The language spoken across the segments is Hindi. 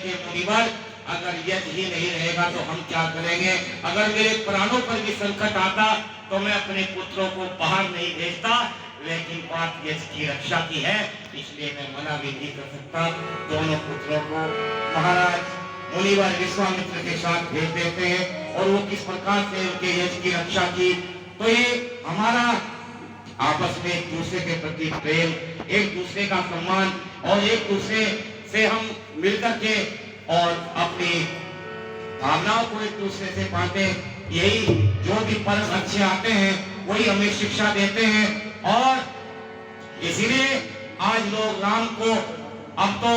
कि मुनिवर अगर यज्ञ ही नहीं रहेगा तो हम क्या करेंगे? अगर मेरे प्राणों पर भी संकट आता तो मैं अपने पुत्रों को बाहर नहीं भेजता, लेकिन बात यज्ञ की रक्षा की है, इसलिए मैं मना भी नहीं कर सकता। दोनों पुत्रों को महाराज मुनिवर विश्वामित्र के साथ भेज देते हैं और वो किस प्रकार से उनके यज्ञ की रक्षा की। तो ये हमारा आपस में एक दूसरे के प्रति प्रेम, एक दूसरे का सम्मान और एक दूसरे से हम मिलकर के और अपनी भावनाओं को एक दूसरे से बांटे, यही जो भी पर्व अच्छे आते हैं वही हमें शिक्षा देते हैं। और इसीलिए आज लोग राम को अब तो,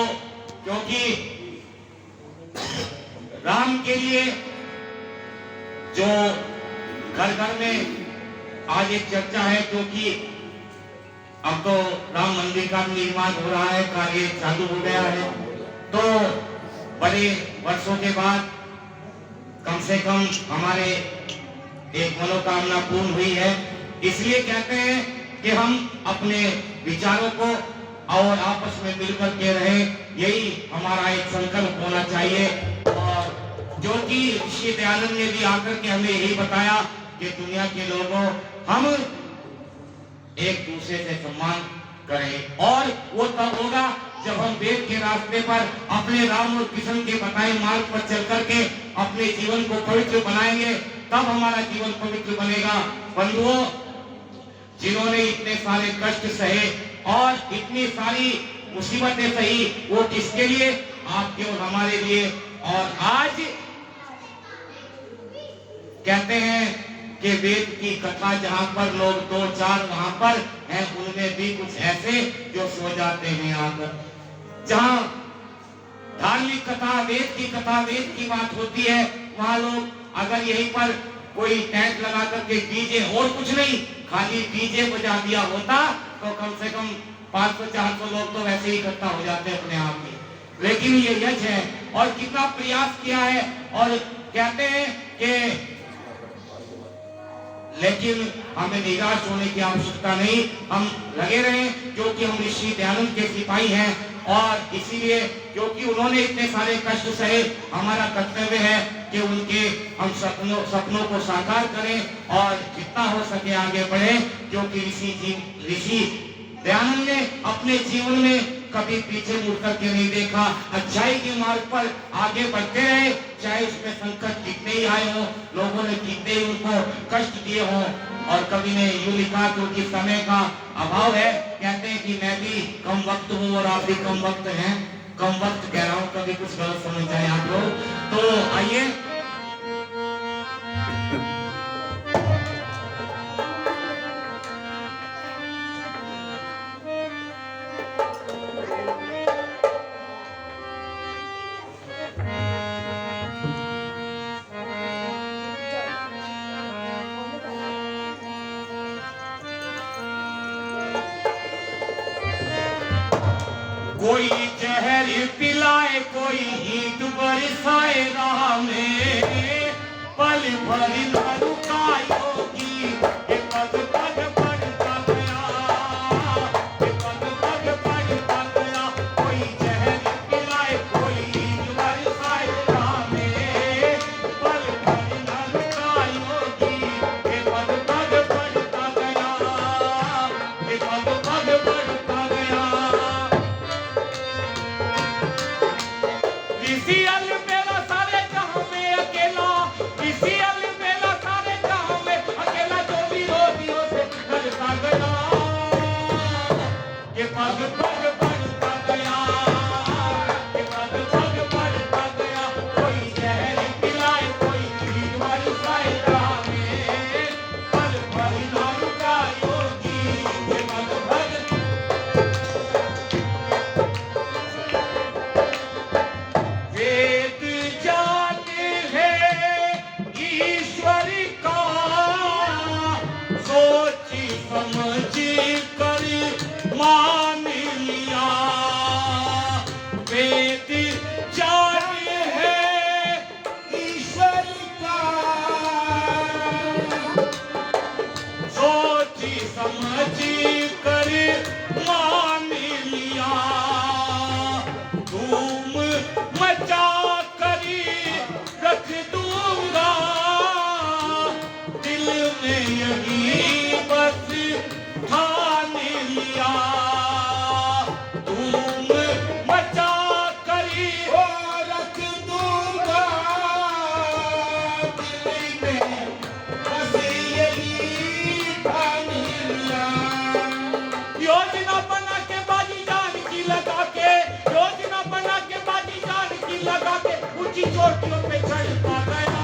क्योंकि राम के लिए जो घर घर में आज एक चर्चा है, क्योंकि अब तो राम मंदिर का निर्माण हो रहा है, कार्य चालू हो गया है, तो बड़े वर्षों के बाद कम से कम हमारे एक मनोकामना पूर्ण हुई है। इसलिए कहते हैं कि हम अपने विचारों को और आपस में मिलकर के रहें, यही हमारा एक संकल्प होना चाहिए। और जो कि ऋषि दयानंद ने भी आकर के हमें यही बताया कि दुनिया के लोगों, हम एक दूसरे से सम्मान करें, और वो तब होगा जब हम वेद के रास्ते पर अपने राम और कृष्ण के बताए मार्ग पर चल करके अपने जीवन को पवित्र बनाएंगे, तब हमारा जीवन पवित्र बनेगा। बंधुओं, जिन्होंने इतने सारे कष्ट सहे और इतनी सारी मुसीबतें सही, वो किसके लिए? आपके और हमारे लिए। और आज कहते हैं कि वेद की कथा जहां पर लोग दो चार वहां पर हैं, उनमें भी कुछ ऐसे जो सो जाते हैं आकर। जहां धार्मिक कथा, वेद की कथा, वेद की बात होती है, वहां लोग अगर यहीं पर कोई टेंट लगा करके डीजे और कुछ नहीं, खाली डीजे बजा दिया होता तो कम से कम 500-400 लोग तो वैसे ही इकट्ठा हो जाते हैं अपने आप में। लेकिन ये यज्ञ है और कितना प्रयास किया है, और कहते हैं कि लेकिन हमें निराश होने की आवश्यकता नहीं, हम लगे रहें, क्योंकि हम ऋषि दयानंद के सिपाही हैं। और इसीलिए क्योंकि उन्होंने इतने सारे कष्ट सहे, हमारा कर्तव्य है कि उनके हम सपनों को साकार करें और जितना हो सके आगे बढ़े, क्योंकि ऋषि दयानंद ने अपने जीवन में कभी पीछे मुड़ करके नहीं देखा, अच्छाई के मार्ग पर आगे बढ़ते रहे, चाहे उसमें संकट कितने ही आए हो, लोगों ने कितने ही उनको कष्ट दिए हो। और कवि ने यूं लिखा, क्योंकि समय का अभाव है, कहते हैं कि मैं भी कम वक्त हूँ और आप भी कम वक्त हैं। कम वक्त कह रहा हूँ, कभी कुछ गलत समझ जाए आप लोग, तो आइए कोई जहर पिलाए, कोई ईंट बरसाए राह में, पल भर न रुकाई होगी, ये पग पग बढ़ता गया, ये पग पग बढ़ता गया। कोई जहर पिलाए, कोई ईंट बरसाए राह में, पल भर न रुकाई होगी, ये पग पग बढ़ता गया, ये पग पग बढ़ता गया। ऋषि अलबेला सारे जहां में अकेला, ऋषि अलबेला सारे जहां में अकेला, जो भी रोटियों से करता गया, ये पग पग बढ़ता गया, ये पग पग बढ़ता गया। कोई जहर पिलाए, कोई ईंट बरसाए राह में, पल भर न रुकाई होगी, ये पग पग। वे ऊंची चोटियों पे चढ़ता गया,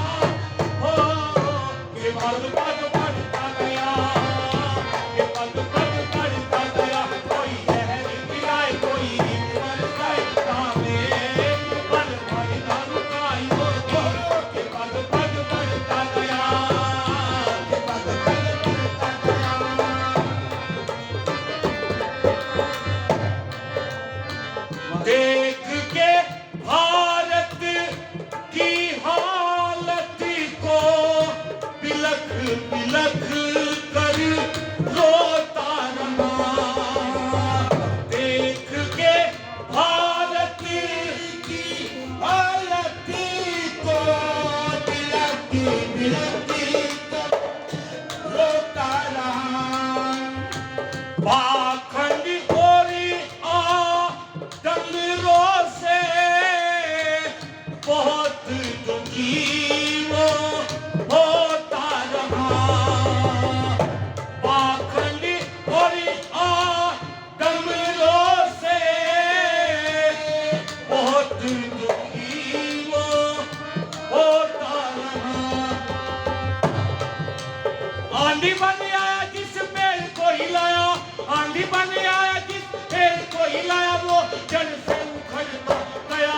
हो ये पग पग बढ़ता गया, ये पग पग बढ़ता गया। कोई जहर पिलाए, कोई बरसाए कामे, पल भर न रुकाई होगी, ये पग पग बढ़ता गया, ये पग पग बढ़ता गया। देख के भारत की हालत को बिलख बिलख कर रोता रहा, देख के भारत की हालत को बिलख बिलख कर रोता रहा। पाखंड गोरी आदमियों से बहुत दुखी वो होता रहा, पाखंड गोरी आदमियों से बहुत दुखी वो होता रहा। आंधी बन आया जिस पेड़ को हिलाया, आंधी बन आया जिस पेड़ को हिलाया, वो जड़ से उखड़ता गया,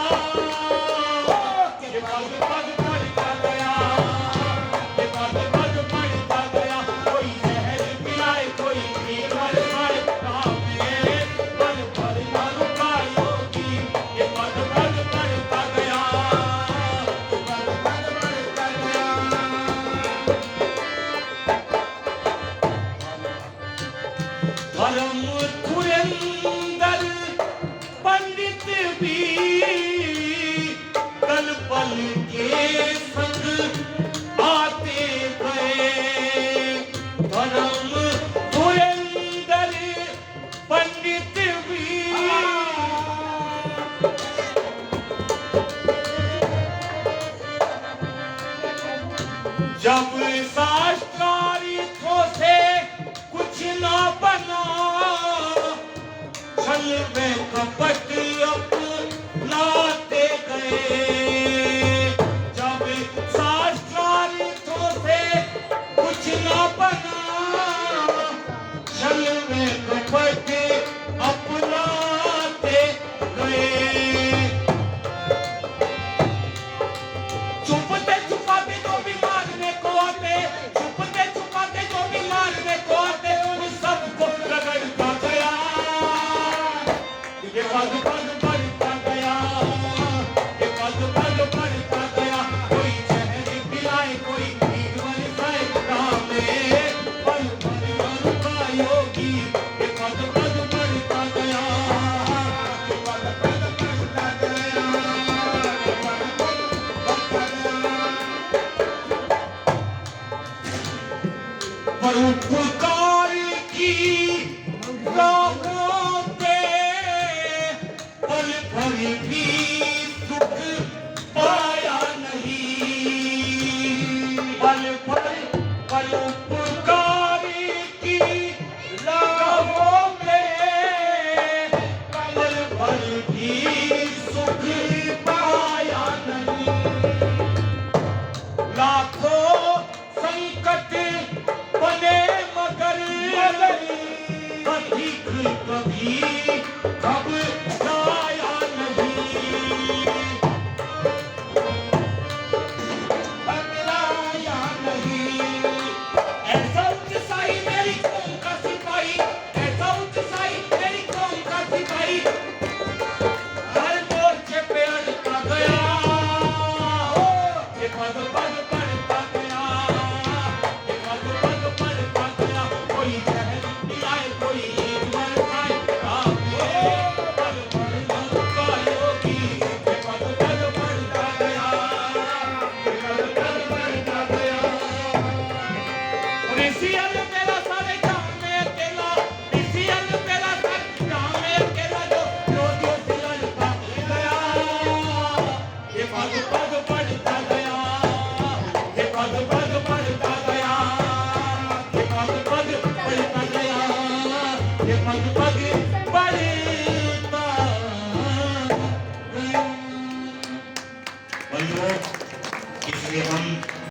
ये पग पग बढ़ता गया, ये पग पग बढ़ता गया। कोई जहर पिलाए, कोई बरसाए कामे, पल भर न रुकाई होगी, ये पग पग बढ़ता गया, ये पग पग बढ़ता गया। धर्म धुरंधर पंडित भी कल पल के संग आते गए, धर्म धुरंधर पंडित भी जब शास्त्रार्थों से कुछ ना बना, छल में कपट अपनाते गए, जब शास्त्रार्थों से कुछ ना बना, छल में कपट अपनाते गए। छुपते छुपाते जो भी मारने को आते, छुपते छुपाते जो भी मारने को आते, उन सबको रगड़ता गया, ये पग पग बढ़ता गया, ये पग पग बढ़ता गया। कोई जहर पिलाए, कोई बरसाए कामे, पल भर न रुकाई होगी, ये पग पग बढ़ता गया, ये पग पग बढ़ता गया, ये पग पग बढ़ता गया। परोपकार की राहों पे पल भर भी सुख पाया नहीं, पल भर परोपकार की राहों पे पल भर भी सुख पाया नहीं। लाखों संकट बने मगर अधिक कभी घबराया नहीं, घबराया नहीं। ऐसा उत्साही मेरी कौम का सिपाही, ऐसा उत्साही मेरी कौम का सिपाही, हर मोर्चे पे अड़ता गया, ये पग पग बढ़ता गया, ये पग पग बढ़ता गया। कोई जहर पिलाए, कोई बरसाए कामे, पल भर न रुकाई होगी, ये पग पग बढ़ता गया, ये पग पग बढ़ता गया। ऋषियल मेरा सारे गाँव में अकेला, ऋषियल मेरा सारे गाँव में अकेला, जो रोटियों से लड़ता गया, ये पग पग बढ़ता गया, ये पग पग बढ़ता गया, ये पग पग बढ़ता गया, ये पग पग बढ़ता